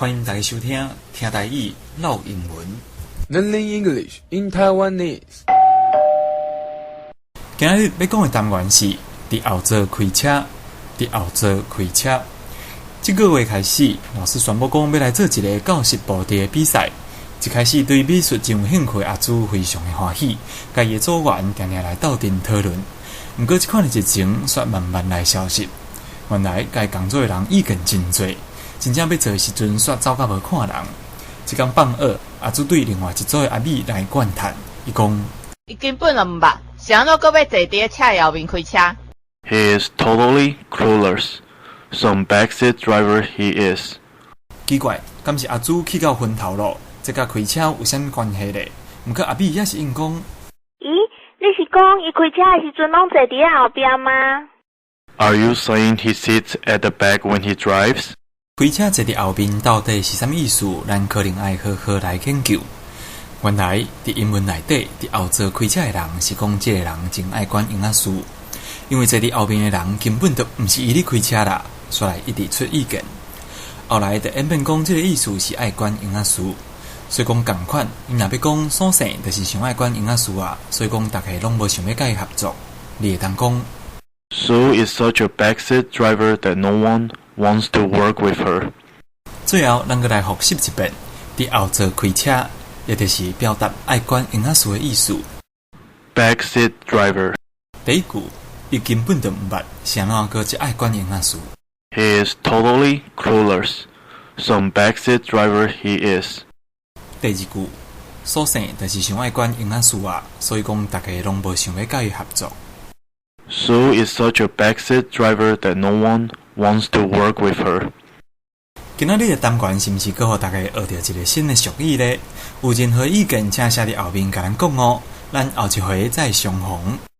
欢迎大家收听听台语唠英文 Learning English in Taiwanese。今日要讲的单元是伫澳洲开车。伫澳洲开车，这个月开始，老师宣布讲要来做一个教室步地的比赛。一开始对美术真有兴趣的阿朱非常的欢喜，甲伊的组员常常来斗阵讨论。不过，这款的热情却慢慢来消失。原来，该工作的人已经真多，真正要做的时阵，却走到无看人。一天放学，阿朱对另外一组的阿美来灌叹，伊讲：伊根本就毋捌，是安怎搁要坐伫车后面开车？ He is totally clueless. Some backseat driver he is. 奇怪，敢是阿朱去到昏头路，这甲开车有啥物关系咧？毋过阿美也是应讲：咦，你是讲伊开车的时阵拢坐伫后边吗？ Are you saying he sits at the back when he drives? 开车坐伫后面到底是啥物意思？咱可能爱好好来研究。原来伫英文内底，伫澳洲开车的人是讲这个人真爱管婴仔事。因为坐伫后面的人根本就毋是伊咧开车啦，所以一直出意见。后来就演变讲，这个意思是爱管婴仔事，所以讲同款，伊若要讲所生就是想爱管婴仔事啊，所以讲大家拢无想要甲伊合作。你会当讲 Sue is such a backseat driver that no one wants to work with her. 最后，咱个来复习一遍，伫澳洲开车，也就是表达爱管婴仔事的意思。Backseat driver. 第一句。伊根本就毋捌，是安怎个只爱管婴仔事。He is totally clueless. Some backseat driver he is. 第二句，所生就是想爱管婴仔事啊，所以讲大家拢无想要甲伊合作。Sue is such a backseat driver that no one wants to work with her. 今仔日的单元是毋是搁互大家学到一个新的俗语呢？有任何意见，请写伫后面甲咱讲哦。咱后一回再相逢。